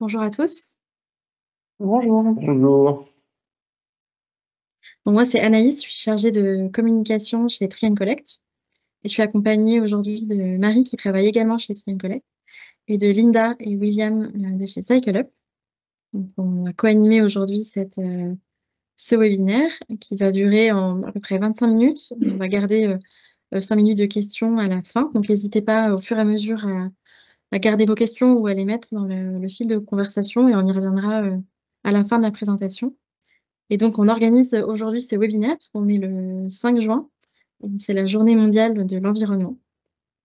Bonjour à tous. Bonjour. Bonjour. Bon, moi, c'est Anaïs, je suis chargée de communication chez Tree Collect et je suis accompagnée aujourd'hui de Marie qui travaille également chez Tree Collect et de Linda et William de chez Cycle Up. Donc, on va co-animer aujourd'hui ce webinaire qui va durer en à peu près 25 minutes. On va garder 5 minutes de questions à la fin. Donc, n'hésitez pas au fur et à mesure à garder vos questions ou à les mettre dans le fil de conversation et on y reviendra à la fin de la présentation. Et donc, on organise aujourd'hui ce webinaire parce qu'on est le 5 juin. C'est la journée mondiale de l'environnement.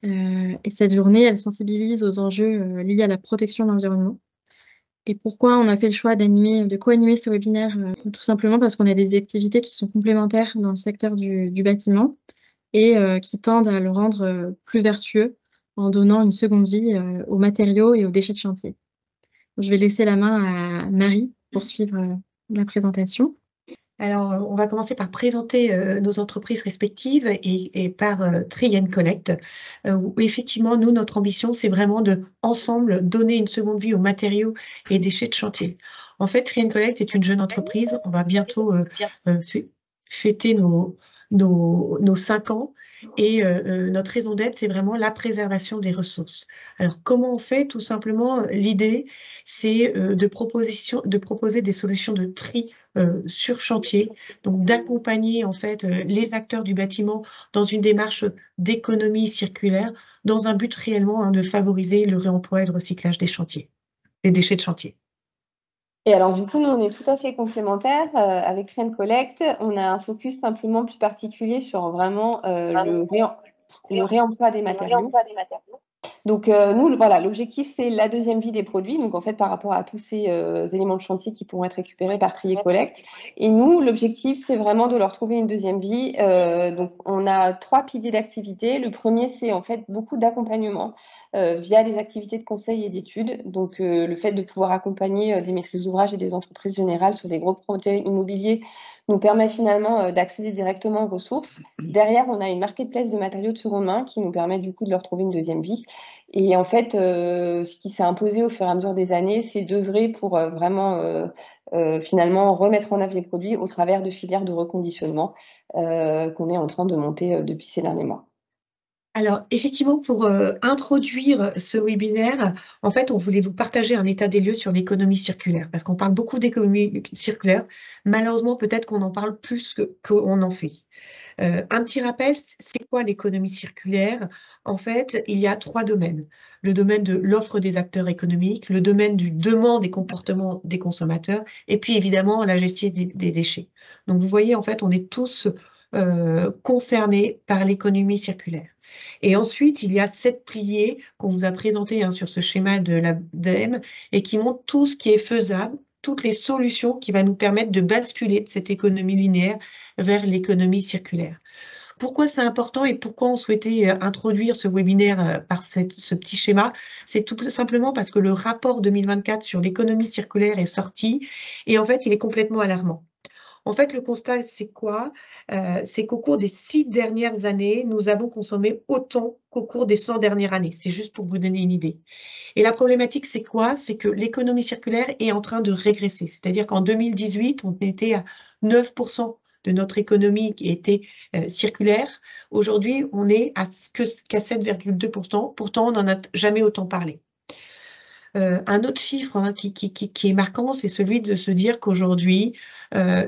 Et cette journée, elle sensibilise aux enjeux liés à la protection de l'environnement. Et pourquoi on a fait le choix de co-animer ce webinaire? Tout simplement parce qu'on a des activités qui sont complémentaires dans le secteur du bâtiment et qui tendent à le rendre plus vertueux en donnant une seconde vie aux matériaux et aux déchets de chantier. Je vais laisser la main à Marie pour suivre la présentation. Alors, on va commencer par présenter nos entreprises respectives et par Tree Collect, où effectivement, nous, notre ambition, c'est vraiment de, ensemble, donner une seconde vie aux matériaux et déchets de chantier. En fait, Tree Collect est une jeune entreprise. On va bientôt fêter nos 5 ans. Et notre raison d'être, c'est vraiment la préservation des ressources. Alors, comment on fait? Tout simplement, l'idée, c'est de proposer des solutions de tri sur chantier, donc d'accompagner en fait les acteurs du bâtiment dans une démarche d'économie circulaire, dans un but réellement de favoriser le réemploi et le recyclage des chantiers, des déchets de chantier. Et alors, du coup, nous, on est tout à fait complémentaires. Avec Trend Collect, on a un focus simplement plus particulier sur vraiment le réemploi des matériaux. Donc, nous, voilà, l'objectif, c'est la deuxième vie des produits. Donc, en fait, par rapport à tous ces éléments de chantier qui pourront être récupérés par Trier Collect. Et nous, l'objectif, c'est vraiment de leur trouver une deuxième vie. Donc, on a 3 piliers d'activité. Le premier, c'est en fait beaucoup d'accompagnement via des activités de conseil et d'études. Donc, le fait de pouvoir accompagner des maîtrises d'ouvrage et des entreprises générales sur des gros projets immobiliers nous permet finalement d'accéder directement aux ressources. Derrière, on a une marketplace de matériaux de seconde main qui nous permet du coup de leur trouver une deuxième vie. Et en fait, ce qui s'est imposé au fur et à mesure des années, c'est d'œuvrer pour vraiment finalement remettre en œuvre les produits au travers de filières de reconditionnement qu'on est en train de monter depuis ces derniers mois. Alors, effectivement, pour introduire ce webinaire, en fait, on voulait vous partager un état des lieux sur l'économie circulaire, parce qu'on parle beaucoup d'économie circulaire. Malheureusement, peut-être qu'on en parle plus qu'on en fait. Un petit rappel, c'est quoi l'économie circulaire? En fait, il y a 3 domaines. Le domaine de l'offre des acteurs économiques, le domaine du demande et comportement des consommateurs, et puis évidemment la gestion des déchets. Donc vous voyez, en fait, on est tous concernés par l'économie circulaire. Et ensuite, il y a 7 piliers qu'on vous a présentés sur ce schéma de l'ADEME et qui montrent tout ce qui est faisable, toutes les solutions qui vont nous permettre de basculer de cette économie linéaire vers l'économie circulaire. Pourquoi c'est important et pourquoi on souhaitait introduire ce webinaire par ce petit schéma? C'est tout simplement parce que le rapport 2024 sur l'économie circulaire est sorti et en fait, il est complètement alarmant. En fait, le constat, c'est quoi? C'est qu'au cours des 6 dernières années, nous avons consommé autant qu'au cours des 100 dernières années. C'est juste pour vous donner une idée. Et la problématique, c'est quoi? C'est que l'économie circulaire est en train de régresser. C'est-à-dire qu'en 2018, on était à 9% de notre économie qui était circulaire. Aujourd'hui, on est qu'à 7,2%. Pourtant, on n'en a jamais autant parlé. Un autre chiffre qui est marquant, c'est celui de se dire qu'aujourd'hui,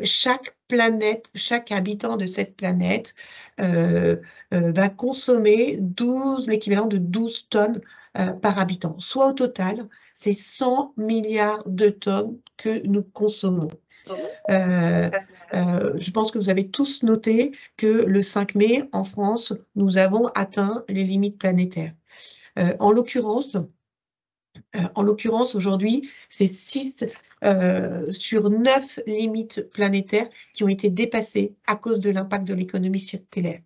chaque planète, chaque habitant de cette planète va consommer l'équivalent de 12 tonnes par habitant. Soit au total, c'est 100 milliards de tonnes que nous consommons. Je pense que vous avez tous noté que le 5 mai, en France, nous avons atteint les limites planétaires. En l'occurrence, aujourd'hui, c'est 6 sur 9 limites planétaires qui ont été dépassées à cause de l'impact de l'économie circulaire.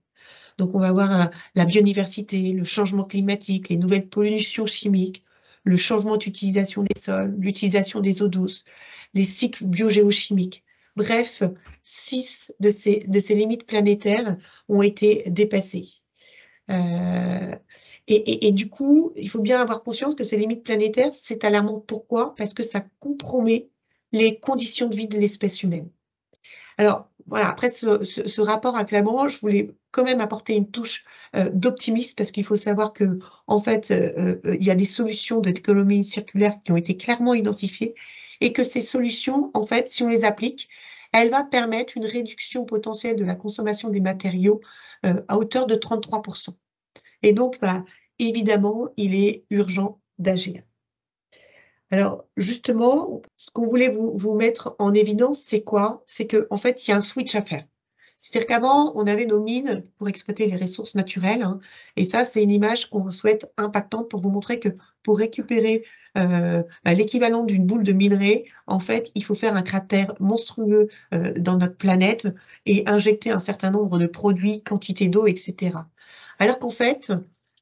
Donc, on va voir la biodiversité, le changement climatique, les nouvelles pollutions chimiques, le changement d'utilisation des sols, l'utilisation des eaux douces, les cycles biogéochimiques. Bref, 6 de ces limites planétaires ont été dépassées. Et du coup, il faut bien avoir conscience que ces limites planétaires, c'est alarmant. Pourquoi? Parce que ça compromet les conditions de vie de l'espèce humaine. Alors voilà, après ce rapport acclamant, je voulais quand même apporter une touche, d'optimisme parce qu'il faut savoir qu'en fait, il y a des solutions d'économie circulaire qui ont été clairement identifiées et que ces solutions, en fait, si on les applique, elles vont permettre une réduction potentielle de la consommation des matériaux, à hauteur de 33. Et donc, bah, évidemment, il est urgent d'agir. Alors justement, ce qu'on voulait vous mettre en évidence, c'est quoi? C'est qu'en fait, il y a un switch à faire. C'est-à-dire qu'avant, on avait nos mines pour exploiter les ressources naturelles, hein, et ça, c'est une image qu'on souhaite impactante pour vous montrer que pour récupérer, l'équivalent d'une boule de minerai, en fait, il faut faire un cratère monstrueux, dans notre planète et injecter un certain nombre de produits, quantité d'eau et cetera. Alors qu'en fait,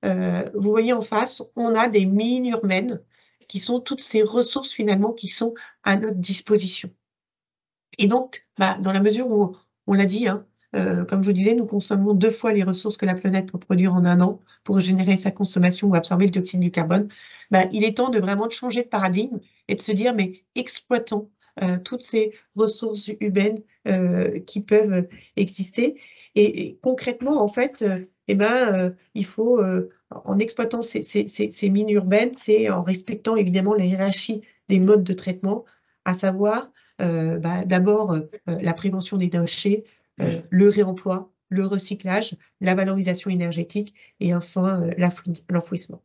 vous voyez en face, on a des mines urbaines qui sont toutes ces ressources finalement qui sont à notre disposition. Et donc, bah, dans la mesure où on l'a dit, hein, comme je vous disais, nous consommons 2 fois les ressources que la planète peut produire en 1 an pour générer sa consommation ou absorber le dioxyde du carbone. Bah, il est temps de vraiment changer de paradigme et de se dire: «Mais exploitons, toutes ces ressources humaines, qui peuvent exister» et concrètement, en fait, et ben, il faut, en exploitant ces mines urbaines, c'est en respectant évidemment la hiérarchie des modes de traitement, à savoir, bah, d'abord, la prévention des déchets, le réemploi, le recyclage, la valorisation énergétique et enfin, l'enfouissement.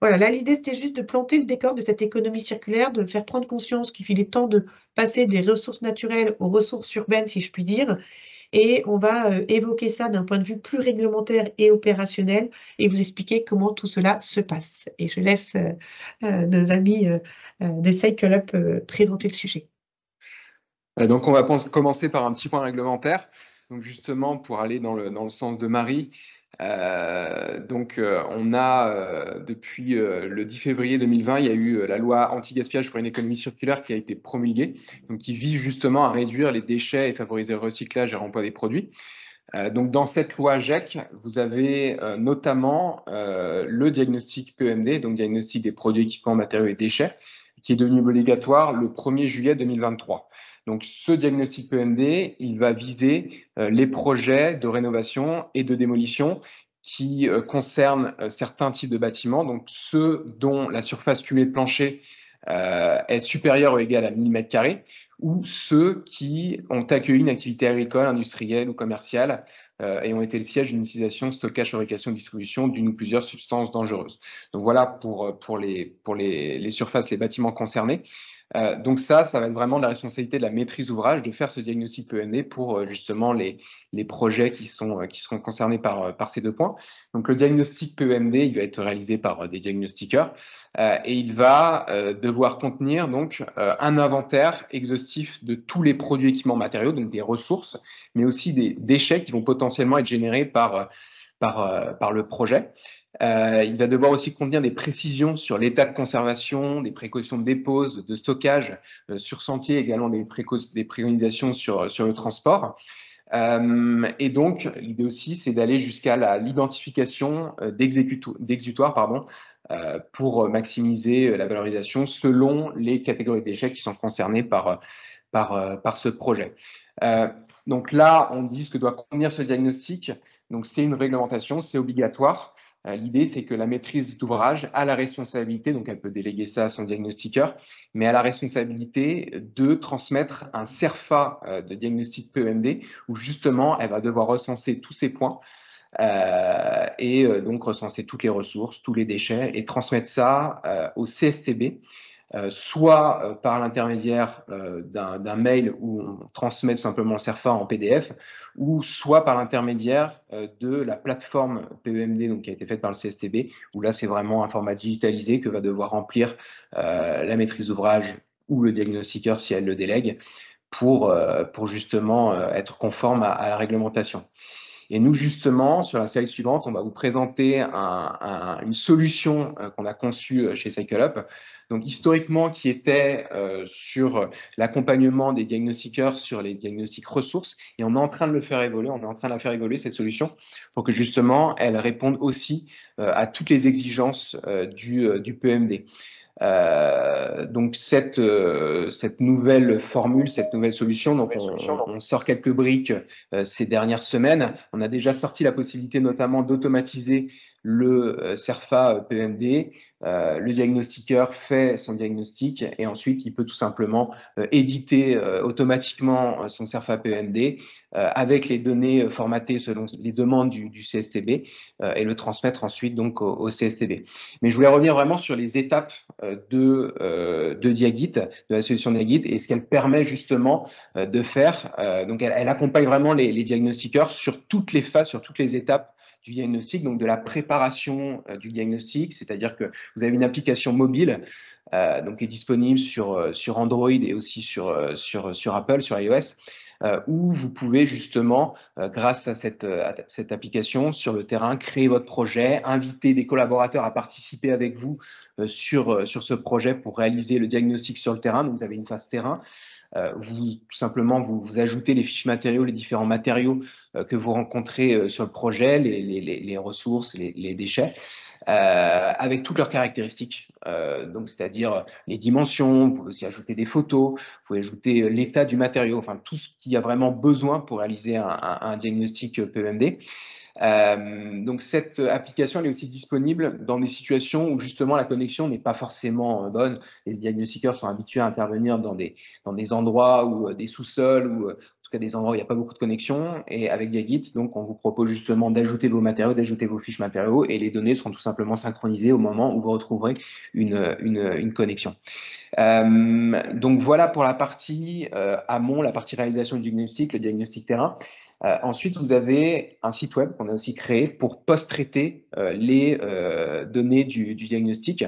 Voilà, là, l'idée, c'était juste de planter le décor de cette économie circulaire, de faire prendre conscience qu'il est temps de passer des ressources naturelles aux ressources urbaines, si je puis dire, et on va, évoquer ça d'un point de vue plus réglementaire et opérationnel et vous expliquer comment tout cela se passe et je laisse, nos amis, de Cycle Up, présenter le sujet. Donc, on va commencer par un petit point réglementaire. Donc, justement, pour aller dans le sens de Marie, on a depuis le 10 février 2020, il y a eu la loi anti-gaspillage pour une économie circulaire qui a été promulguée, donc qui vise justement à réduire les déchets et favoriser le recyclage et le remploi des produits. Donc, dans cette loi GEC, vous avez notamment le diagnostic PEMD, donc diagnostic des produits, équipements, matériaux et déchets, qui est devenu obligatoire le 1er juillet 2023. Donc, ce diagnostic PEMD, il va viser les projets de rénovation et de démolition qui concernent certains types de bâtiments, donc ceux dont la surface cumulée de plancher est supérieure ou égale à 1000 m², ou ceux qui ont accueilli une activité agricole, industrielle ou commerciale et ont été le siège d'une utilisation, stockage, fabrication, distribution d'une ou plusieurs substances dangereuses. Donc voilà pour les surfaces, les bâtiments concernés. Donc ça va être vraiment de la responsabilité de la maîtrise d'ouvrage de faire ce diagnostic PEMD pour justement les projets qui seront concernés par ces 2 points. Donc le diagnostic PEMD, il va être réalisé par des diagnostiqueurs et il va devoir contenir donc un inventaire exhaustif de tous les produits, équipements, matériaux, donc des ressources, mais aussi des déchets qui vont potentiellement être générés par le projet. Il va devoir aussi contenir des précisions sur l'état de conservation, des précautions de dépose, de stockage sur sentier, également des préconisations sur le transport. Et donc, l'idée aussi, c'est d'aller jusqu'à l'identification d'exutoires pour maximiser la valorisation selon les catégories de déchets qui sont concernées par ce projet. Donc là, on dit ce que doit contenir ce diagnostic. Donc, c'est une réglementation, c'est obligatoire. L'idée, c'est que la maîtrise d'ouvrage a la responsabilité, donc elle peut déléguer ça à son diagnostiqueur, mais a la responsabilité de transmettre un CERFA de diagnostic PEMD où justement, elle va devoir recenser tous ces points et donc recenser toutes les ressources, tous les déchets et transmettre ça au CSTB. Soit par l'intermédiaire d'un mail où on transmet tout simplement le CERFA en PDF, ou soit par l'intermédiaire de la plateforme PEMD donc, qui a été faite par le CSTB, où là c'est vraiment un format digitalisé que va devoir remplir la maîtrise d'ouvrage ou le diagnostiqueur si elle le délègue pour justement être conforme à la réglementation. Et nous, justement, sur la série suivante, on va vous présenter une solution qu'on a conçue chez CycleUp. Donc, historiquement, qui était sur l'accompagnement des diagnostiqueurs sur les diagnostics ressources. Et on est en train de le faire évoluer, on est en train de la faire évoluer, cette solution, pour que justement, elle réponde aussi à toutes les exigences du PMD. Donc cette nouvelle formule, cette nouvelle solution, donc on sort quelques briques ces dernières semaines. On a déjà sorti la possibilité notamment d'automatiser le CERFA PMD. Le diagnostiqueur fait son diagnostic et ensuite il peut tout simplement éditer automatiquement son CERFA PMD avec les données formatées selon les demandes du CSTB et le transmettre ensuite donc au CSTB. Mais je voulais revenir vraiment sur les étapes de Diagit, de la solution Diagit, et ce qu'elle permet justement de faire. Donc, elle accompagne vraiment les diagnostiqueurs sur toutes les phases, sur toutes les étapes du diagnostic, donc de la préparation du diagnostic, c'est-à-dire que vous avez une application mobile donc qui est disponible sur Android et aussi sur Apple, sur iOS, où vous pouvez justement, grâce à cette application sur le terrain, créer votre projet, inviter des collaborateurs à participer avec vous sur ce projet pour réaliser le diagnostic sur le terrain. Donc, vous avez une phase terrain. Tout simplement, vous ajoutez les fiches matériaux, les différents matériaux que vous rencontrez sur le projet, les ressources, les déchets. Avec toutes leurs caractéristiques, donc c'est-à-dire les dimensions, vous pouvez aussi ajouter des photos, vous pouvez ajouter l'état du matériau, enfin tout ce qu'il y a vraiment besoin pour réaliser un diagnostic PEMD. Donc cette application elle est aussi disponible dans des situations où justement la connexion n'est pas forcément bonne. Les diagnostiqueurs sont habitués à intervenir dans des endroits ou des sous-sols ou en tout cas des endroits où il n'y a pas beaucoup de connexion. Et avec Diagit, donc on vous propose justement d'ajouter vos matériaux, d'ajouter vos fiches matériaux et les données seront tout simplement synchronisées au moment où vous retrouverez une connexion. Donc voilà pour la partie amont, la partie réalisation du diagnostic, le diagnostic terrain. Ensuite, vous avez un site web qu'on a aussi créé pour post-traiter les données du diagnostic.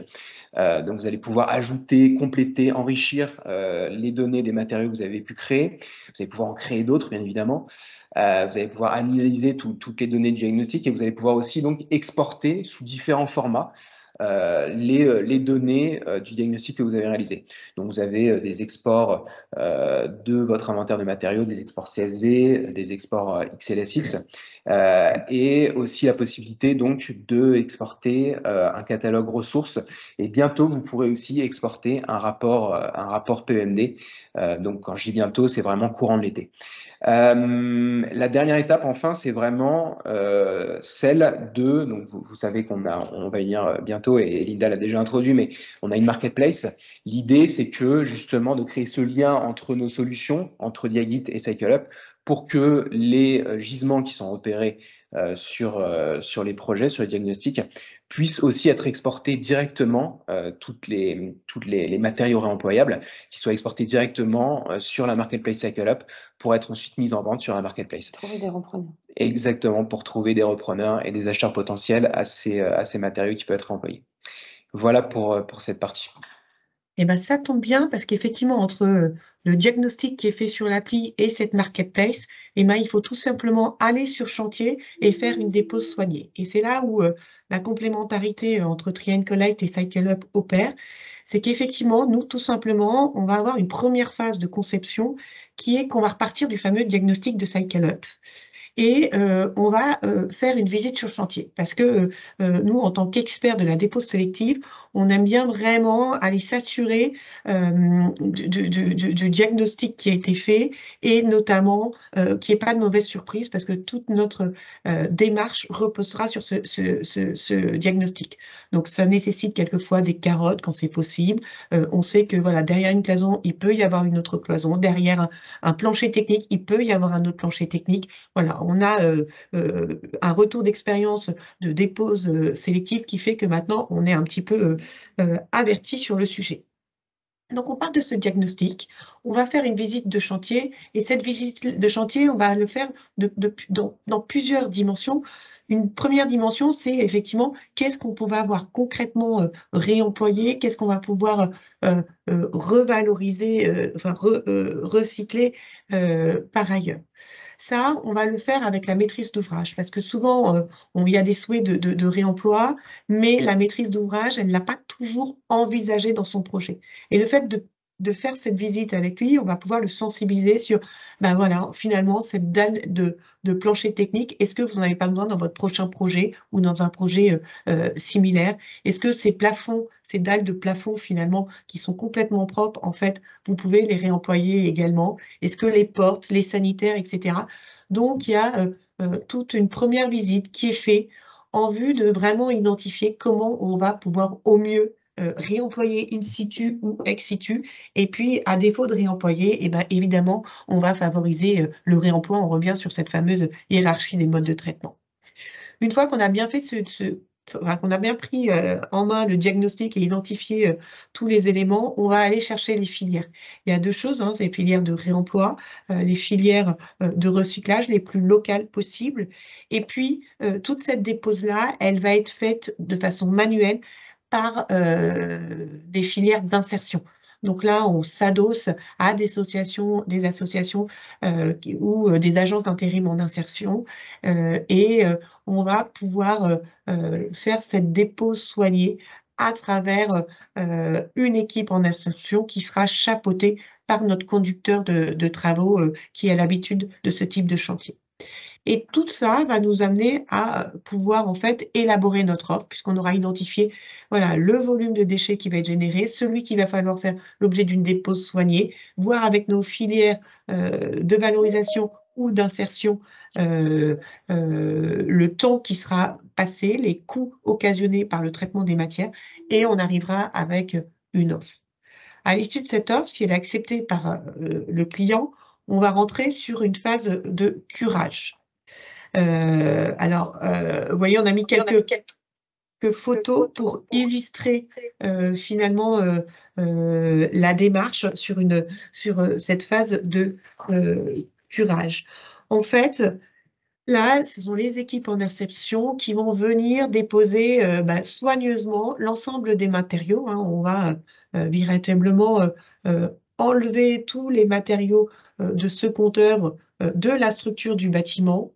Donc, vous allez pouvoir ajouter, compléter, enrichir les données des matériaux que vous avez pu créer. Vous allez pouvoir en créer d'autres, bien évidemment. Vous allez pouvoir analyser toutes les données du diagnostic et vous allez pouvoir aussi donc exporter sous différents formats les données du diagnostic que vous avez réalisé. Donc, vous avez des exports de votre inventaire de matériaux, des exports CSV, des exports XLSX, et aussi la possibilité donc de exporter un catalogue ressources. Et bientôt, vous pourrez aussi exporter un rapport PEMD. Donc, quand je dis bientôt, c'est vraiment courant de l'été. La dernière étape, enfin, c'est vraiment celle de, donc vous savez on va y venir bientôt et Linda l'a déjà introduit, mais on a une marketplace. L'idée, c'est que justement de créer ce lien entre nos solutions, entre Diagit et CycleUp, pour que les gisements qui sont opérés sur les projets, sur les diagnostics, puissent aussi être exportés directement, toutes les matériaux réemployables, qui soient exportés directement sur la marketplace CycleUp pour être ensuite mises en vente sur la marketplace. Trouver des repreneurs. Exactement, pour trouver des repreneurs et des acheteurs potentiels à ces matériaux qui peuvent être employés. Voilà pour cette partie. Eh ben, ça tombe bien parce qu'effectivement, entre le diagnostic qui est fait sur l'appli et cette marketplace, eh ben, il faut tout simplement aller sur chantier et faire une dépose soignée. Et c'est là où la complémentarité entre Tree & Collect et CycleUp opère. C'est qu'effectivement, nous, tout simplement, on va avoir une première phase de conception qui est qu'on va repartir du fameux diagnostic de CycleUp. Et on va faire une visite sur chantier parce que nous, en tant qu'experts de la dépose sélective, on aime bien vraiment aller s'assurer du diagnostic qui a été fait et notamment qu'il n'y ait pas de mauvaise surprise parce que toute notre démarche reposera sur ce diagnostic. Donc, ça nécessite quelquefois des carottes quand c'est possible. On sait que voilà, derrière une cloison, il peut y avoir une autre cloison. Derrière un plancher technique, il peut y avoir un autre plancher technique. Voilà, on a un retour d'expérience de dépose sélective qui fait que maintenant, on est un petit peu averti sur le sujet. Donc, on part de ce diagnostic, on va faire une visite de chantier et cette visite de chantier, on va le faire dans plusieurs dimensions. Une première dimension, c'est effectivement qu'est-ce qu'on va avoir concrètement réemployé, qu'est-ce qu'on va pouvoir revaloriser, recycler par ailleurs. Ça, on va le faire avec la maîtrise d'ouvrage, parce que souvent, il y a des souhaits de réemploi, mais la maîtrise d'ouvrage, elle ne l'a pas toujours envisagé dans son projet. Et le fait de faire cette visite avec lui, on va pouvoir le sensibiliser sur, ben voilà, finalement, cette dalle de plancher technique, est-ce que vous n'en avez pas besoin dans votre prochain projet ou dans un projet similaire? Est-ce que ces plafonds, ces dalles de plafond, finalement, qui sont complètement propres, en fait, vous pouvez les réemployer également? Est-ce que les portes, les sanitaires, etc. Donc, il y a toute une première visite qui est faite en vue de vraiment identifier comment on va pouvoir au mieux réemployer in situ ou ex situ. Et puis, à défaut de réemployer, eh ben, évidemment, on va favoriser le réemploi. On revient sur cette fameuse hiérarchie des modes de traitement. Une fois qu'on a bien fait enfin, qu'on a bien pris en main le diagnostic et identifié tous les éléments, on va aller chercher les filières. Il y a deux choses, hein, c'est les filières de réemploi, les filières de recyclage les plus locales possibles. Et puis, toute cette dépose-là, elle va être faite de façon manuelle par des filières d'insertion. Donc là, on s'adosse à des associations ou des agences d'intérim en insertion et on va pouvoir faire cette dépose soignée à travers une équipe en insertion qui sera chapeautée par notre conducteur de travaux qui a l'habitude de ce type de chantier. Et tout ça va nous amener à pouvoir en fait élaborer notre offre, puisqu'on aura identifié voilà, le volume de déchets qui va être généré, celui qu'il va falloir faire l'objet d'une dépose soignée, voir avec nos filières de valorisation ou d'insertion le temps qui sera passé, les coûts occasionnés par le traitement des matières, et on arrivera avec une offre. À l'issue de cette offre, si elle est acceptée par le client, on va rentrer sur une phase de curage. Vous voyez, on a mis quelques photos pour illustrer finalement la démarche sur cette phase de curage. En fait, là, ce sont les équipes en insertion qui vont venir déposer soigneusement l'ensemble des matériaux, hein. On va véritablement enlever tous les matériaux de ce compteur de la structure du bâtiment,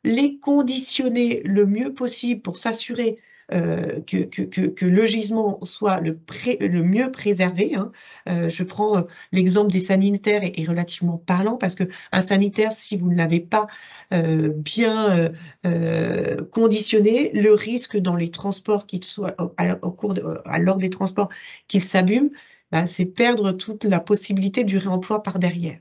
les conditionner le mieux possible pour s'assurer que le gisement soit le mieux préservé, hein. Je prends l'exemple des sanitaires est relativement parlant parce qu'un sanitaire, si vous ne l'avez pas bien conditionné, le risque dans les transports, qu'il soit lors des transports, qu'il s'abîme, c'est perdre toute la possibilité du réemploi par derrière.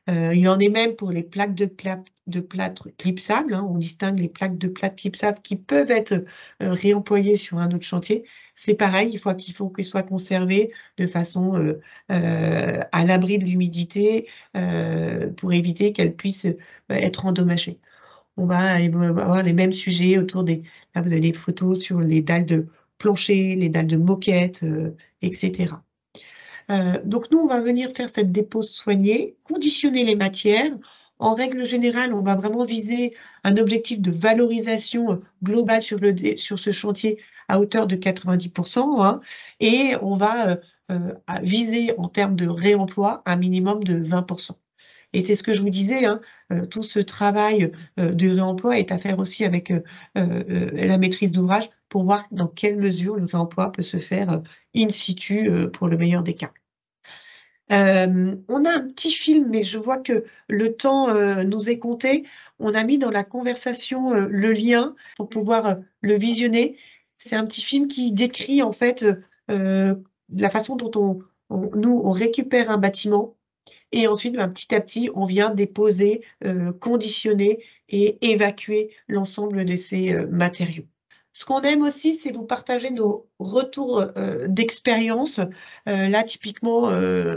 Il en est même pour les plaques de plâtre clipsables, hein. On distingue les plaques de plâtre clipsables qui peuvent être réemployées sur un autre chantier. C'est pareil, il faut qu'elles soient conservées de façon à l'abri de l'humidité pour éviter qu'elles puissent être endommagées. On va avoir les mêmes sujets autour là, vous avez des photos sur les dalles de plancher, les dalles de moquette, etc. Donc nous, on va venir faire cette dépose soignée, conditionner les matières. En règle générale, on va vraiment viser un objectif de valorisation globale sur ce chantier à hauteur de 90%, hein, et on va viser en termes de réemploi un minimum de 20%. Et c'est ce que je vous disais, hein, tout ce travail de réemploi est à faire aussi avec la maîtrise d'ouvrage pour voir dans quelle mesure le réemploi peut se faire in situ pour le meilleur des cas. On a un petit film, mais je vois que le temps nous est compté. On a mis dans la conversation le lien pour pouvoir le visionner. C'est un petit film qui décrit en fait la façon dont nous, on récupère un bâtiment et ensuite, petit à petit, on vient déposer, conditionner et évacuer l'ensemble de ces matériaux. Ce qu'on aime aussi, c'est vous partager nos retours d'expérience. Là, typiquement,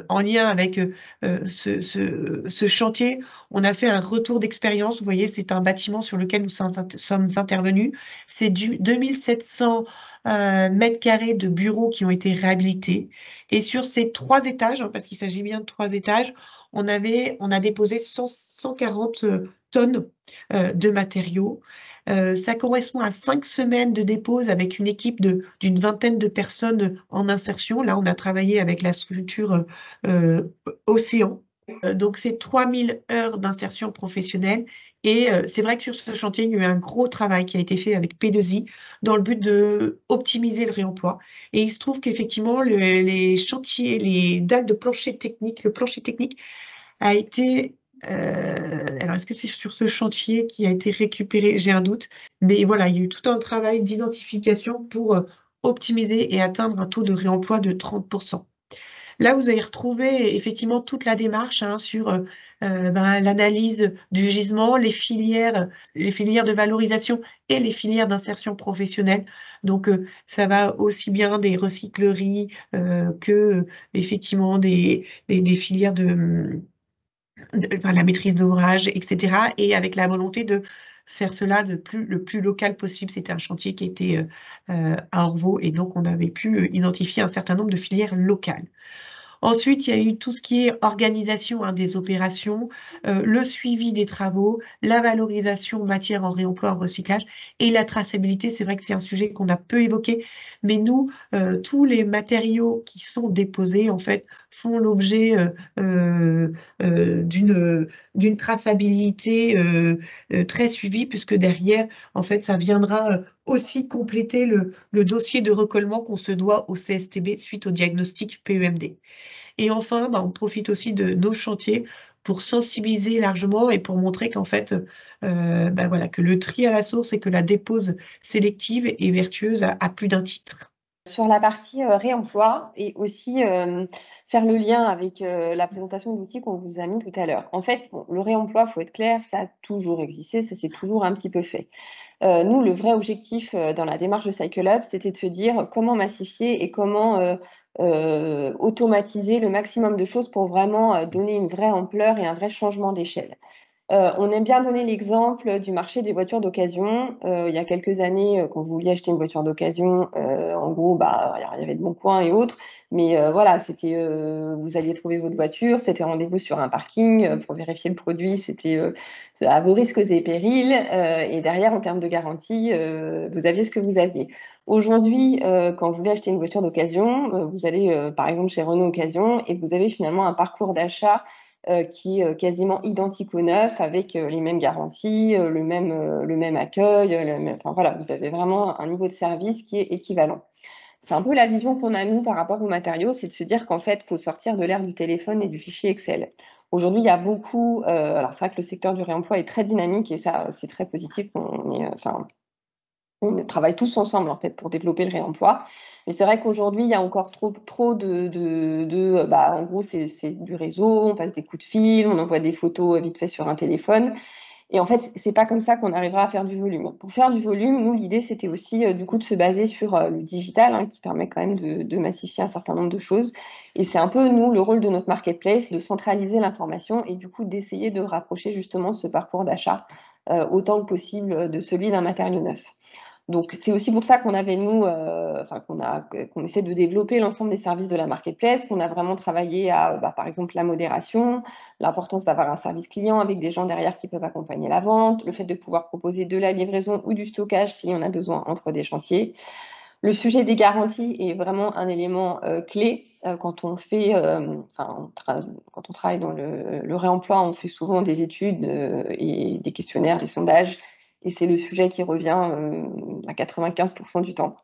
en lien avec ce chantier, on a fait un retour d'expérience. Vous voyez, c'est un bâtiment sur lequel nous sommes intervenus. C'est 2700 mètres carrés de bureaux qui ont été réhabilités. Et sur ces 3 étages, hein, parce qu'il s'agit bien de 3 étages, on a déposé 140 tonnes de matériaux. Ça correspond à 5 semaines de dépose avec une équipe d'une vingtaine de personnes en insertion. Là, on a travaillé avec la structure Océan. Donc, c'est 3000 heures d'insertion professionnelle. Et c'est vrai que sur ce chantier, il y a eu un gros travail qui a été fait avec P2I dans le but d'optimiser le réemploi. Et il se trouve qu'effectivement, les chantiers, les dalles de plancher technique, le plancher technique a été... alors, est-ce que c'est sur ce chantier qui a été récupéré? J'ai un doute. Mais voilà, il y a eu tout un travail d'identification pour optimiser et atteindre un taux de réemploi de 30%. Là, vous allez retrouver effectivement toute la démarche sur l'analyse du gisement, les filières de valorisation et les filières d'insertion professionnelle. Donc, ça va aussi bien des recycleries que effectivement des filières enfin, la maîtrise d'ouvrage, etc. Et avec la volonté de faire cela le plus local possible. C'était un chantier qui était à Orvault et donc on avait pu identifier un certain nombre de filières locales. Ensuite, il y a eu tout ce qui est organisation des opérations, le suivi des travaux, la valorisation matière en réemploi, en recyclage et la traçabilité. C'est vrai que c'est un sujet qu'on a peu évoqué, mais nous, tous les matériaux qui sont déposés, en fait, font l'objet d'une traçabilité très suivie, puisque derrière, en fait, ça viendra aussi compléter le dossier de recollement qu'on se doit au CSTB suite au diagnostic PEMD. Et enfin, on profite aussi de nos chantiers pour sensibiliser largement et pour montrer qu'en fait, voilà, que le tri à la source et que la dépose sélective est vertueuse à plus d'un titre. Sur la partie réemploi et aussi faire le lien avec la présentation d'outils qu'on vous a mis tout à l'heure. En fait, le réemploi, il faut être clair, ça a toujours existé, ça s'est toujours un petit peu fait. Nous, le vrai objectif dans la démarche de Cycle Up, c'était de se dire comment massifier et comment automatiser le maximum de choses pour vraiment donner une vraie ampleur et un vrai changement d'échelle. On aime bien donner l'exemple du marché des voitures d'occasion. Il y a quelques années, quand vous vouliez acheter une voiture d'occasion, en gros, il y avait de Bon Coin et autres, mais voilà, c'était, vous alliez trouver votre voiture, c'était rendez-vous sur un parking pour vérifier le produit, c'était à vos risques et périls, et derrière, en termes de garantie, vous aviez ce que vous aviez. Aujourd'hui, quand vous voulez acheter une voiture d'occasion, vous allez par exemple chez Renault Occasion et vous avez finalement un parcours d'achat qui est quasiment identique au neuf, avec les mêmes garanties, le même accueil, enfin voilà, vous avez vraiment un niveau de service qui est équivalent. C'est un peu la vision qu'on a nous par rapport aux matériaux, c'est de se dire qu'en fait, il faut sortir de l'ère du téléphone et du fichier Excel. Aujourd'hui, il y a beaucoup, alors c'est vrai que le secteur du réemploi est très dynamique et ça, c'est très positif. On travaille tous ensemble en fait pour développer le réemploi. Mais c'est vrai qu'aujourd'hui, il y a encore trop en gros, c'est du réseau, on passe des coups de fil, on envoie des photos vite fait sur un téléphone. Et en fait, c'est pas comme ça qu'on arrivera à faire du volume. Pour faire du volume, nous, l'idée, c'était aussi du coup de se baser sur le digital, qui permet quand même de massifier un certain nombre de choses. Et c'est un peu, nous, le rôle de notre marketplace, de centraliser l'information et du coup d'essayer de rapprocher justement ce parcours d'achat autant que possible de celui d'un matériau neuf. Donc, c'est aussi pour ça qu'on avait, nous, qu'on essaie de développer l'ensemble des services de la marketplace, qu'on a vraiment travaillé à, par exemple, la modération, l'importance d'avoir un service client avec des gens derrière qui peuvent accompagner la vente, le fait de pouvoir proposer de la livraison ou du stockage s'il y en a besoin entre des chantiers. Le sujet des garanties est vraiment un élément clé. Quand on fait, quand on travaille dans le réemploi, on fait souvent des études et des questionnaires, des sondages, et c'est le sujet qui revient à 95% du temps.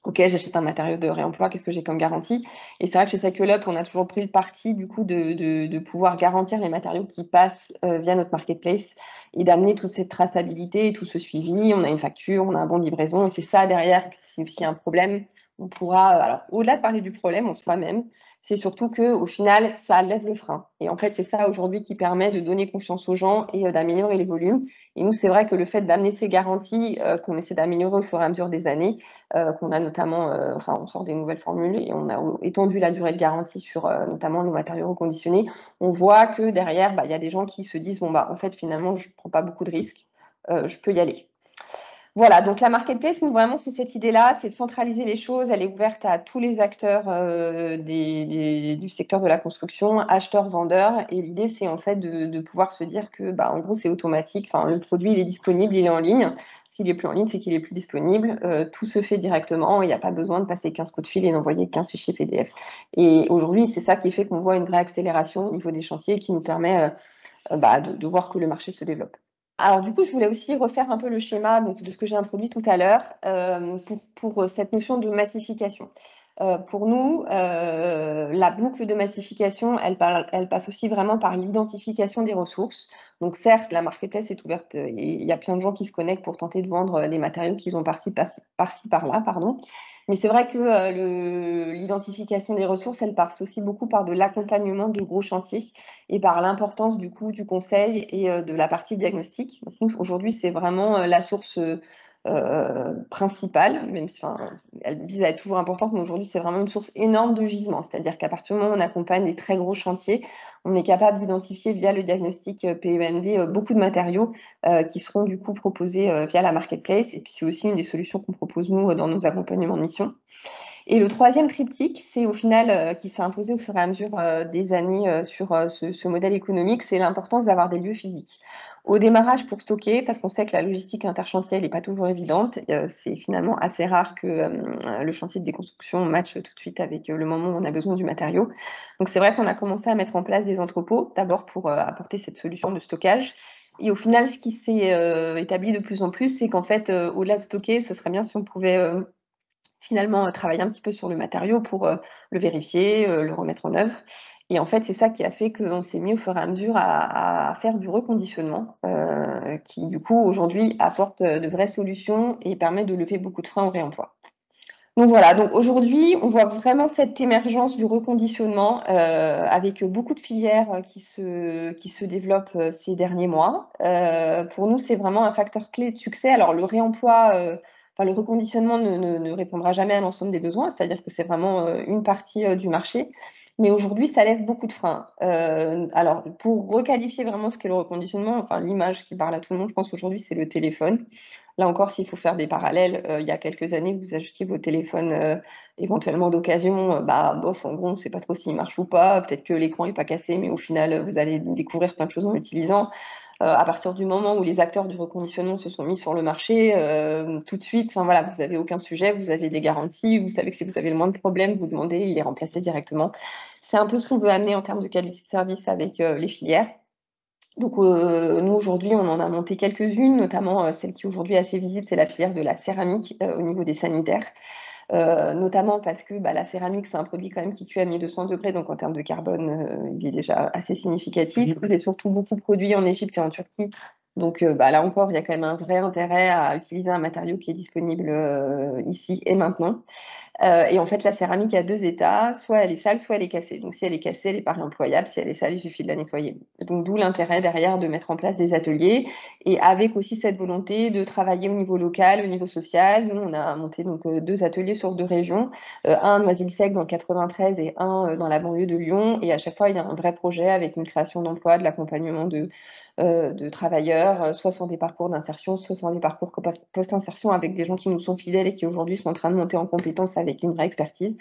Ok, j'achète un matériau de réemploi, qu'est-ce que j'ai comme garantie? Et c'est vrai que chez Cycle Up, on a toujours pris le parti du coup de pouvoir garantir les matériaux qui passent via notre marketplace et d'amener toute cette traçabilité et tout ce suivi. On a une facture, on a un bon de livraison et c'est ça derrière, s'il y a un problème, on pourra, alors au-delà de parler du problème en soi-même, c'est surtout qu'au final, ça lève le frein. Et en fait, c'est ça aujourd'hui qui permet de donner confiance aux gens et d'améliorer les volumes. Et nous, c'est vrai que le fait d'amener ces garanties qu'on essaie d'améliorer au fur et à mesure des années, qu'on a notamment, on sort des nouvelles formules et on a étendu la durée de garantie sur notamment nos matériaux reconditionnés. On voit que derrière, il y a des gens qui se disent, en fait, finalement, je ne prends pas beaucoup de risques, je peux y aller. Voilà, donc la marketplace, nous vraiment, c'est cette idée-là, c'est de centraliser les choses. Elle est ouverte à tous les acteurs du secteur de la construction, acheteurs, vendeurs. Et l'idée, c'est en fait de pouvoir se dire que, bah, en gros, c'est automatique. Enfin, le produit, il est disponible, il est en ligne. S'il est plus en ligne, c'est qu'il est plus disponible. Tout se fait directement. Il n'y a pas besoin de passer 15 coups de fil et d'envoyer 15 fichiers PDF. Et aujourd'hui, c'est ça qui fait qu'on voit une vraie accélération au niveau des chantiers qui nous permet de voir que le marché se développe. Alors du coup, je voulais aussi refaire un peu le schéma donc, de ce que j'ai introduit tout à l'heure pour cette notion de massification. Pour nous, la boucle de massification, elle passe aussi vraiment par l'identification des ressources. Donc certes, la marketplace est ouverte et il y a plein de gens qui se connectent pour tenter de vendre les matériaux qu'ils ont par-ci, par-là, pardon. Mais c'est vrai que l'identification des ressources, elle passe aussi beaucoup par de l'accompagnement de gros chantiers et par l'importance du coup du conseil et de la partie diagnostic. Donc, nous, aujourd'hui, c'est vraiment la source principale, même si elle vise à être toujours importante, mais aujourd'hui, c'est vraiment une source énorme de gisement. C'est-à-dire qu'à partir du moment où on accompagne des très gros chantiers, on est capable d'identifier via le diagnostic PEMD beaucoup de matériaux qui seront du coup proposés via la marketplace. Et puis, c'est aussi une des solutions qu'on propose, nous, dans nos accompagnements de mission. Et le troisième triptyque, c'est au final qui s'est imposé au fur et à mesure des années sur ce modèle économique, c'est l'importance d'avoir des lieux physiques. Au démarrage pour stocker, parce qu'on sait que la logistique interchantier n'est pas toujours évidente, c'est finalement assez rare que le chantier de déconstruction matche tout de suite avec le moment où on a besoin du matériau. Donc c'est vrai qu'on a commencé à mettre en place des entrepôts, d'abord pour apporter cette solution de stockage. Et au final, ce qui s'est établi de plus en plus, c'est qu'en fait, au-delà de stocker, ce serait bien si on pouvait finalement travailler un petit peu sur le matériau pour le vérifier, le remettre en œuvre. Et en fait, c'est ça qui a fait qu'on s'est mis au fur et à mesure à faire du reconditionnement, qui du coup aujourd'hui apporte de vraies solutions et permet de lever beaucoup de freins au réemploi. Donc voilà, donc aujourd'hui, on voit vraiment cette émergence du reconditionnement avec beaucoup de filières qui se développent ces derniers mois. Pour nous, c'est vraiment un facteur clé de succès. Alors le réemploi, le reconditionnement ne répondra jamais à l'ensemble des besoins, c'est-à-dire que c'est vraiment une partie du marché. Mais aujourd'hui, ça lève beaucoup de freins. Alors, pour requalifier vraiment ce qu'est le reconditionnement, enfin l'image qui parle à tout le monde, je pense aujourd'hui, c'est le téléphone. Là encore, s'il faut faire des parallèles, il y a quelques années, vous achetiez vos téléphones éventuellement d'occasion, bof, en gros, on ne sait pas trop s'il marche ou pas. Peut-être que l'écran n'est pas cassé, mais au final, vous allez découvrir plein de choses en l'utilisant. À partir du moment où les acteurs du reconditionnement se sont mis sur le marché, tout de suite, vous n'avez aucun sujet, vous avez des garanties, vous savez que si vous avez le moindre problème, vous demandez, il est remplacé directement. C'est un peu ce qu'on veut amener en termes de qualité de service avec les filières. Donc nous aujourd'hui, on en a monté quelques-unes, notamment celle qui aujourd'hui est assez visible, c'est la filière de la céramique au niveau des sanitaires. Notamment parce que la céramique, c'est un produit quand même qui cuit à 1200 degrés, donc en termes de carbone, il est déjà assez significatif. Il est surtout beaucoup produit en Égypte et en Turquie. Donc là encore, il y a quand même un vrai intérêt à utiliser un matériau qui est disponible ici et maintenant. Et en fait, la céramique a deux états, soit elle est sale, soit elle est cassée. Donc si elle est cassée, elle n'est pas réemployable. Si elle est sale, il suffit de la nettoyer. Donc d'où l'intérêt derrière de mettre en place des ateliers et avec aussi cette volonté de travailler au niveau local, au niveau social. Nous, on a monté donc deux ateliers sur deux régions, un à Noisy-le-Sec dans le 93 et un dans la banlieue de Lyon. Et à chaque fois, il y a un vrai projet avec une création d'emplois, de l'accompagnement de travailleurs, soit sur des parcours d'insertion, soit sur des parcours post-insertion avec des gens qui nous sont fidèles et qui aujourd'hui sont en train de monter en compétences avec une vraie expertise.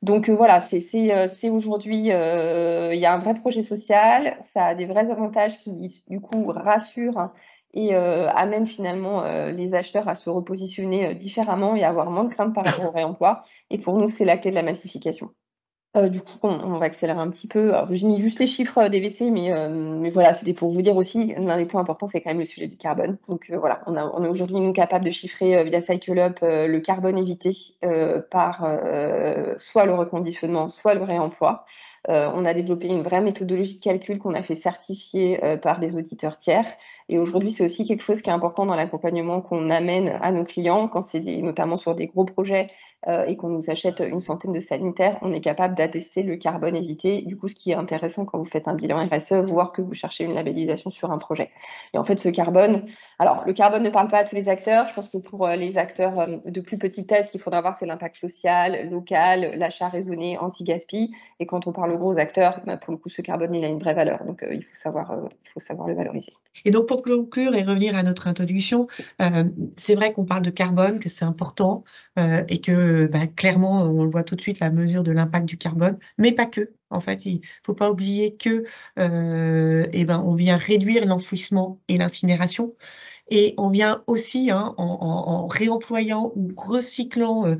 Donc voilà, c'est aujourd'hui, il y a un vrai projet social, ça a des vrais avantages qui du coup rassurent et amènent finalement les acheteurs à se repositionner différemment et à avoir moins de crainte par rapport au réemploi. Et pour nous, c'est la clé de la massification. Du coup, on va accélérer un petit peu. Alors, j'ai mis juste les chiffres des WC, mais voilà, c'était pour vous dire aussi, l'un des points importants, c'est quand même le sujet du carbone. Donc voilà, on est aujourd'hui nous capables de chiffrer via CycleUp le carbone évité par soit le reconditionnement, soit le réemploi. On a développé une vraie méthodologie de calcul qu'on a fait certifier par des auditeurs tiers. Et aujourd'hui, c'est aussi quelque chose qui est important dans l'accompagnement qu'on amène à nos clients, quand c'est notamment sur des gros projets et qu'on nous achète une centaine de sanitaires, on est capable d'attester le carbone évité. Du coup, ce qui est intéressant quand vous faites un bilan RSE, voir que vous cherchez une labellisation sur un projet. Et en fait, ce carbone, alors le carbone ne parle pas à tous les acteurs. Je pense que pour les acteurs de plus petite taille, ce qu'il faudra voir, c'est l'impact social, local, l'achat raisonné, anti-gaspi. Et quand on parle aux gros acteurs, pour le coup, ce carbone, il a une vraie valeur. Donc, il faut savoir le valoriser. Et donc, pour conclure et revenir à notre introduction, c'est vrai qu'on parle de carbone, que c'est important et que clairement, on le voit tout de suite, la mesure de l'impact du carbone, mais pas que. En fait, il faut pas oublier que on vient réduire l'enfouissement et l'incinération. Et on vient aussi, en réemployant ou recyclant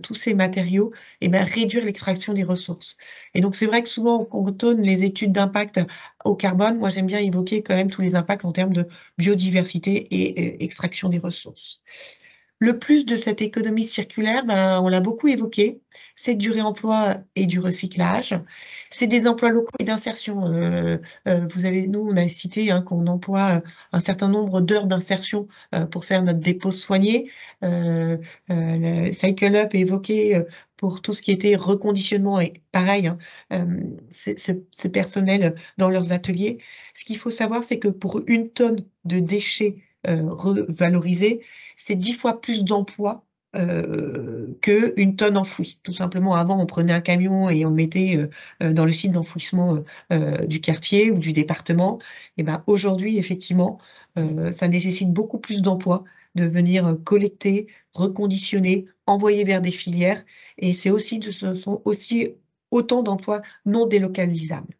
tous ces matériaux, réduire l'extraction des ressources. Et donc, c'est vrai que souvent, on cantonne les études d'impact au carbone. Moi, j'aime bien évoquer quand même tous les impacts en termes de biodiversité et extraction des ressources. Le plus de cette économie circulaire, on l'a beaucoup évoqué, c'est du réemploi et du recyclage. C'est des emplois locaux et d'insertion. Nous, on a cité qu'on emploie un certain nombre d'heures d'insertion pour faire notre dépôt soigné. Cycle Up est évoqué pour tout ce qui était reconditionnement et pareil, ce personnel dans leurs ateliers. Ce qu'il faut savoir, c'est que pour une tonne de déchets revalorisés, c'est 10 fois plus d'emplois qu'une tonne enfouie. Tout simplement, avant, on prenait un camion et on le mettait dans le site d'enfouissement du quartier ou du département. Et aujourd'hui, effectivement, ça nécessite beaucoup plus d'emplois de venir collecter, reconditionner, envoyer vers des filières. Et ce sont aussi autant d'emplois non délocalisables.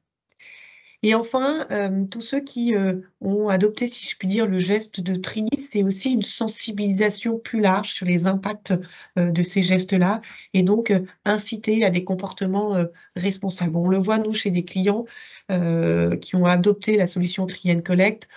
Et enfin, tous ceux qui ont adopté, si je puis dire, le geste de tri, c'est aussi une sensibilisation plus large sur les impacts de ces gestes-là et donc inciter à des comportements responsables. On le voit, nous, chez des clients qui ont adopté la solution Try and Collect.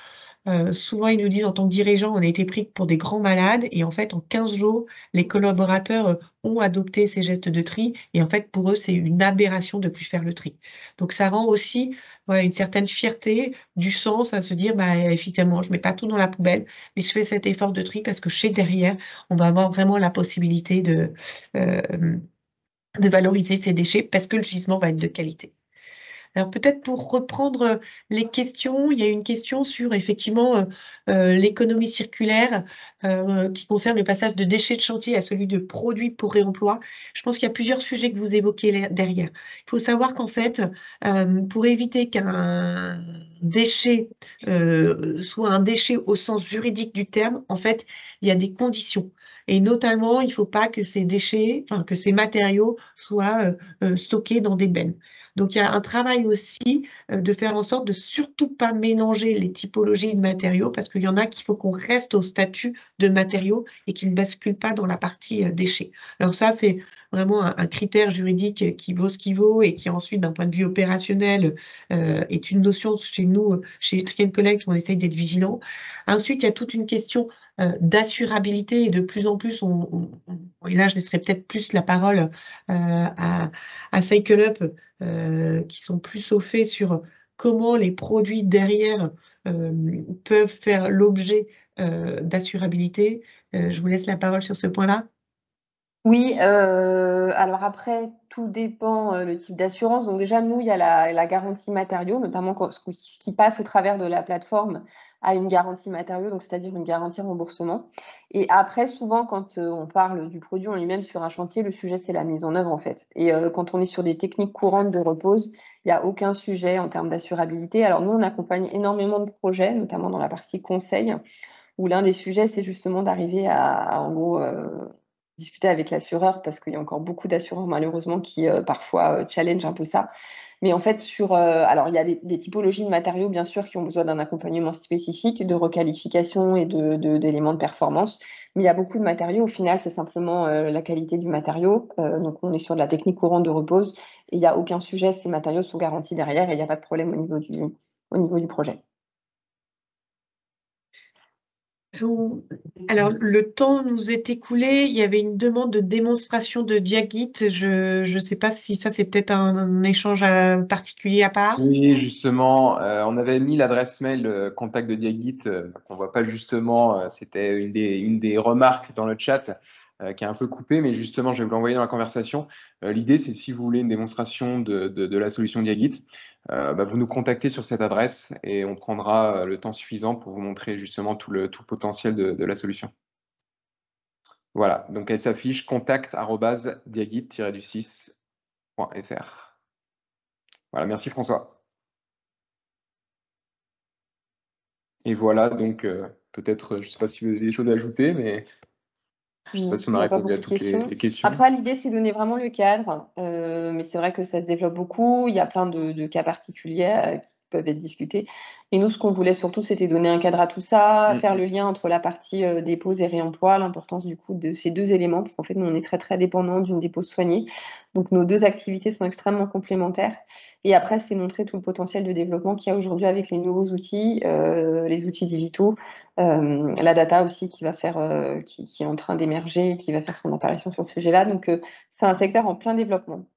Souvent, ils nous disent, en tant que dirigeants, on a été pris pour des grands malades et en fait, en 15 jours, les collaborateurs ont adopté ces gestes de tri et en fait, pour eux, c'est une aberration de plus faire le tri. Donc, ça rend aussi une certaine fierté, du sens à se dire, effectivement, je mets pas tout dans la poubelle, mais je fais cet effort de tri parce que chez derrière, on va avoir vraiment la possibilité de valoriser ces déchets parce que le gisement va être de qualité. Alors peut-être pour reprendre les questions, il y a une question sur effectivement l'économie circulaire qui concerne le passage de déchets de chantier à celui de produits pour réemploi. Je pense qu'il y a plusieurs sujets que vous évoquez derrière. Il faut savoir qu'en fait, pour éviter qu'un déchet soit un déchet au sens juridique du terme, en fait, il y a des conditions. Et notamment, il ne faut pas que ces déchets, enfin que ces matériaux soient stockés dans des bennes. Donc, il y a un travail aussi de faire en sorte de surtout pas mélanger les typologies de matériaux parce qu'il y en a qu'il faut qu'on reste au statut de matériaux et qu'ils ne basculent pas dans la partie déchets. Alors ça, c'est vraiment un critère juridique qui vaut ce qu'il vaut et qui ensuite, d'un point de vue opérationnel, est une notion chez nous, chez Try and Collect, où on essaye d'être vigilant. Ensuite, il y a toute une question d'assurabilité et de plus en plus, et là, je laisserai peut-être plus la parole à Cycle Up, qui sont plus au fait sur comment les produits derrière peuvent faire l'objet d'assurabilité. Je vous laisse la parole sur ce point-là. Oui, alors après, tout dépend le type d'assurance. Donc déjà, nous, il y a la garantie matériaux, notamment ce qui passe au travers de la plateforme a une garantie matériaux, donc c'est-à-dire une garantie remboursement. Et après, souvent, quand on parle du produit en lui-même sur un chantier, le sujet, c'est la mise en œuvre, en fait. Et quand on est sur des techniques courantes de repose, il n'y a aucun sujet en termes d'assurabilité. Alors nous, on accompagne énormément de projets, notamment dans la partie conseil, où l'un des sujets, c'est justement d'arriver en gros, discuter avec l'assureur parce qu'il y a encore beaucoup d'assureurs malheureusement qui parfois challenge un peu ça. Mais en fait, alors il y a des typologies de matériaux bien sûr qui ont besoin d'un accompagnement spécifique, de requalification et d'éléments de performance. Mais il y a beaucoup de matériaux. Au final, c'est simplement la qualité du matériau. Donc on est sur de la technique courante de repose et il n'y a aucun sujet. Ces matériaux sont garantis derrière et il n'y a pas de problème au niveau du projet. Alors, le temps nous est écoulé. Il y avait une demande de démonstration de Diagit. Je ne sais pas si ça, c'est peut-être un échange particulier à part. Oui, justement, on avait mis l'adresse mail contact de Diagit, qu'on voit pas justement, c'était une des remarques dans le chat. qui est un peu coupé, mais justement, je vais vous l'envoyer dans la conversation. L'idée, c'est si vous voulez une démonstration de la solution Diagit, vous nous contactez sur cette adresse et on prendra le temps suffisant pour vous montrer justement tout le potentiel de la solution. Voilà, donc elle s'affiche contact@diagit-du6.fr. Voilà, merci François. Et voilà, donc peut-être, je ne sais pas si vous avez des choses à ajouter, mais je ne sais pas si on a Il y a pas répondu à beaucoup de toutes les questions. Après, l'idée, c'est donner vraiment le cadre, mais c'est vrai que ça se développe beaucoup. Il y a plein de cas particuliers qui peuvent être discutés. Et nous, ce qu'on voulait surtout, c'était donner un cadre à tout ça, faire le lien entre la partie dépose et réemploi, l'importance du coup de ces deux éléments, parce qu'en fait, nous, on est très, très dépendants d'une dépose soignée. Donc, nos deux activités sont extrêmement complémentaires. Et après, c'est montrer tout le potentiel de développement qu'il y a aujourd'hui avec les nouveaux outils, les outils digitaux, la data aussi qui va faire, qui est en train d'émerger, qui va faire son apparition sur ce sujet-là. Donc, c'est un secteur en plein développement.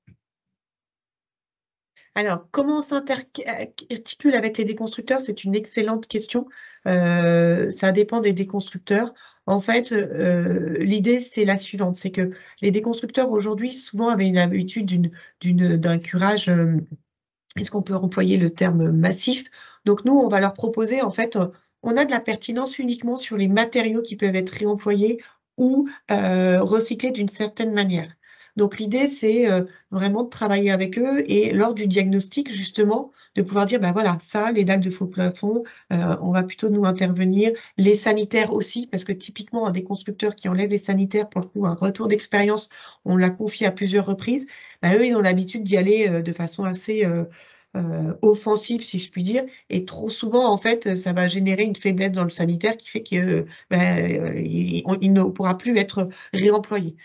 Alors, comment on s'interarticule avec les déconstructeurs? C'est une excellente question. Ça dépend des déconstructeurs. En fait, l'idée, c'est la suivante, c'est que les déconstructeurs aujourd'hui, souvent, avaient une habitude d'un curage, est-ce qu'on peut employer le terme massif? Donc nous, on va leur proposer, en fait, on a de la pertinence uniquement sur les matériaux qui peuvent être réemployés ou recyclés d'une certaine manière. Donc l'idée, c'est vraiment de travailler avec eux et lors du diagnostic, justement, de pouvoir dire, ben voilà, ça, les dalles de faux plafond, on va plutôt nous intervenir. Les sanitaires aussi, parce que typiquement, un des constructeurs qui enlève les sanitaires, pour le coup, un retour d'expérience, on l'a confié à plusieurs reprises, eux, ils ont l'habitude d'y aller de façon assez offensive, si je puis dire, et trop souvent, en fait, ça va générer une faiblesse dans le sanitaire qui fait que il ne pourra plus être réemployé.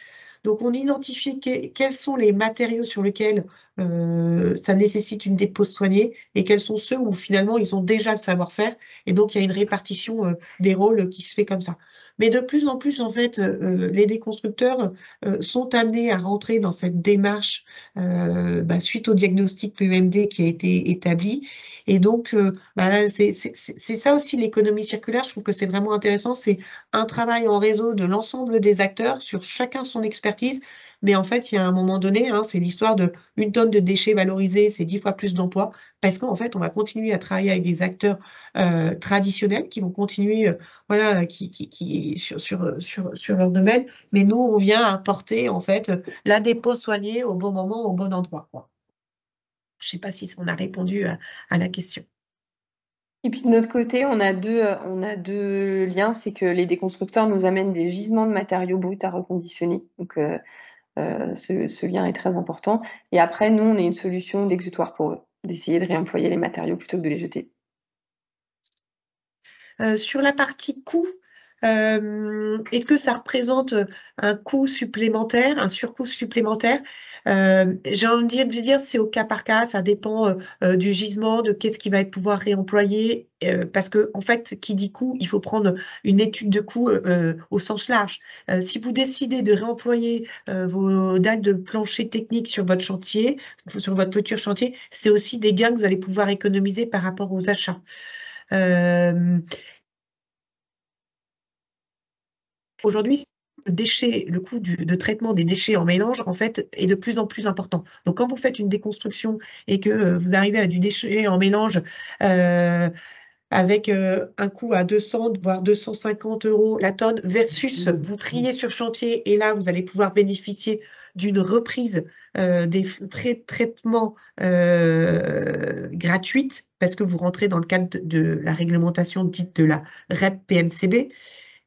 Donc, on identifie quels sont les matériaux sur lesquels ça nécessite une dépose soignée et quels sont ceux où finalement ils ont déjà le savoir-faire. Et donc, il y a une répartition des rôles qui se fait comme ça. Mais de plus en plus, en fait, les déconstructeurs sont amenés à rentrer dans cette démarche suite au diagnostic PEMD qui a été établi. Et donc, c'est ça aussi l'économie circulaire. Je trouve que c'est vraiment intéressant. C'est un travail en réseau de l'ensemble des acteurs sur chacun son expertise. Mais en fait, il y a un moment donné, c'est l'histoire de une tonne de déchets valorisés, c'est 10 fois plus d'emplois, parce qu'en fait, on va continuer à travailler avec des acteurs traditionnels qui vont continuer, voilà, sur leur domaine. Mais nous, on vient apporter en fait la dépose soignée au bon moment, au bon endroit, quoi. Je ne sais pas si on a répondu à la question. Et puis de notre côté, on a deux liens, c'est que les déconstructeurs nous amènent des gisements de matériaux bruts à reconditionner. Donc, ce lien est très important. Et après, nous, on est une solution d'exutoire pour eux, d'essayer de réemployer les matériaux plutôt que de les jeter. Sur la partie coût, est-ce que ça représente un coût supplémentaire, un surcoût supplémentaire? J'ai envie de dire c'est au cas par cas, ça dépend du gisement, de qu'est-ce qu'il va pouvoir réemployer, parce que en fait, qui dit coût, il faut prendre une étude de coût au sens large. Si vous décidez de réemployer vos dalles de plancher technique sur votre chantier, sur votre futur chantier, c'est aussi des gains que vous allez pouvoir économiser par rapport aux achats. Aujourd'hui, le coût de traitement des déchets en mélange, en fait, est de plus en plus important. Donc, quand vous faites une déconstruction et que vous arrivez à du déchet en mélange avec un coût à 200, voire 250 € la tonne, versus vous triez sur chantier et là, vous allez pouvoir bénéficier d'une reprise des frais de traitement gratuite parce que vous rentrez dans le cadre de la réglementation dite de la REP PMCB.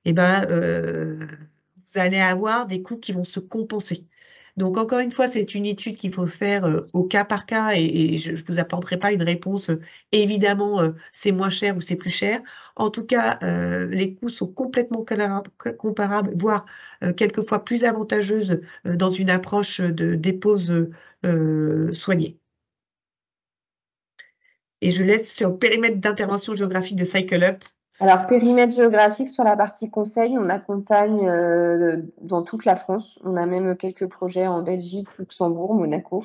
Vous allez avoir des coûts qui vont se compenser. Donc, encore une fois, c'est une étude qu'il faut faire au cas par cas et je ne vous apporterai pas une réponse, évidemment, c'est moins cher ou c'est plus cher. En tout cas, les coûts sont complètement comparables, voire quelquefois plus avantageuses dans une approche de dépose soignée. Et je laisse sur le périmètre d'intervention géographique de Cycle Up. Alors, périmètre géographique sur la partie conseil, on accompagne dans toute la France. On a même quelques projets en Belgique, Luxembourg, Monaco.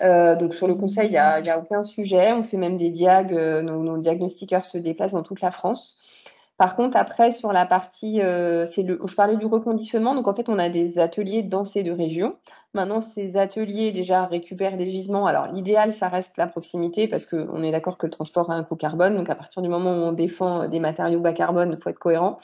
Donc, sur le conseil, il y a aucun sujet. On fait même des diags. Nos diagnostiqueurs se déplacent dans toute la France. Par contre, après, sur la partie, je parlais du reconditionnement. Donc, en fait, on a des ateliers dans ces 2 régions. Maintenant, ces ateliers, déjà, récupèrent des gisements. Alors, l'idéal, ça reste la proximité parce qu'on est d'accord que le transport a un coût carbone. Donc, à partir du moment où on défend des matériaux bas carbone, il faut être cohérent.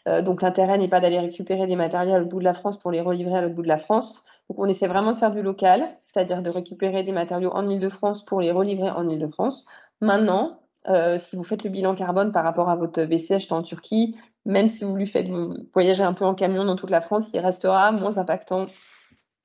Donc, l'intérêt n'est pas d'aller récupérer des matériaux à l'autre bout de la France pour les relivrer à l'autre bout de la France. Donc, on essaie vraiment de faire du local, c'est-à-dire de récupérer des matériaux en Île-de-France pour les relivrer en Île-de-France. Maintenant, si vous faites le bilan carbone par rapport à votre WC acheté en Turquie, même si vous lui faites voyager un peu en camion dans toute la France, il restera moins impactant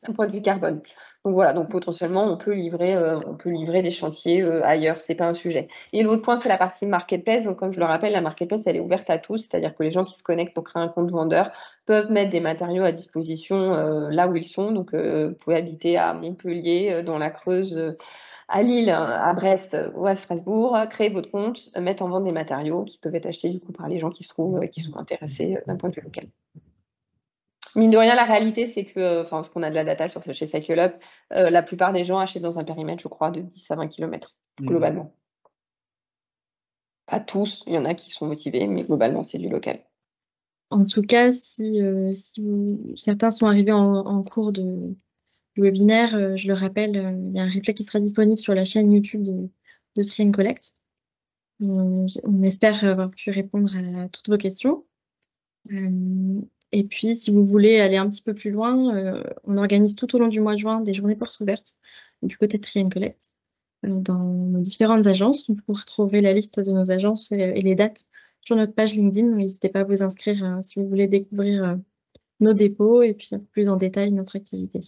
d'un point de vue carbone. Donc voilà, donc potentiellement, on peut livrer des chantiers ailleurs, c'est pas un sujet. Et l'autre point, c'est la partie marketplace. Donc comme je le rappelle, la marketplace, elle est ouverte à tous, c'est-à-dire que les gens qui se connectent pour créer un compte vendeur peuvent mettre des matériaux à disposition là où ils sont. Donc vous pouvez habiter à Montpellier, dans la Creuse, à Lille, à Brest ou à Strasbourg, créer votre compte, mettre en vente des matériaux qui peuvent être achetés du coup par les gens qui sont intéressés d'un point de vue local. Mine de rien, la réalité, c'est que, parce qu'on a de la data sur chez Cycle Up, la plupart des gens achètent dans un périmètre, je crois, de 10 à 20 km, globalement. Pas tous, il y en a qui sont motivés, mais globalement, c'est du local. En tout cas, si certains sont arrivés en cours du webinaire, je le rappelle, il y a un replay qui sera disponible sur la chaîne YouTube de Tree & Collect. On espère avoir pu répondre à toutes vos questions. Et puis, si vous voulez aller un petit peu plus loin, on organise tout au long du mois de juin des journées portes ouvertes du côté de Tree & Collect dans nos différentes agences. Donc, vous retrouverez la liste de nos agences et les dates sur notre page LinkedIn. Donc, n'hésitez pas à vous inscrire si vous voulez découvrir nos dépôts et puis plus en détail notre activité.